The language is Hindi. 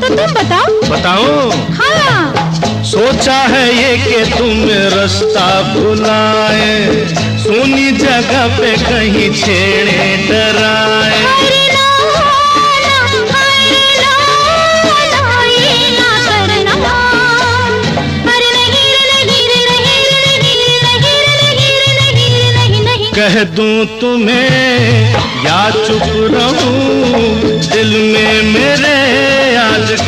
तो तुम बताओ। बताऊं? हाँ। सोचा है ये कि तुम रास्ता भुलाए, सुनी जगह पे कहीं छेड़े डराए। अरे ना, अरे ना, ये ना करना। अरे नहीं रे, नहीं रे, नहीं रे, नहीं रे, नहीं रे, नहीं रे, नहीं, नहीं। कह दूं तुम्हें या चुप रहूं, दिल में मेरे आज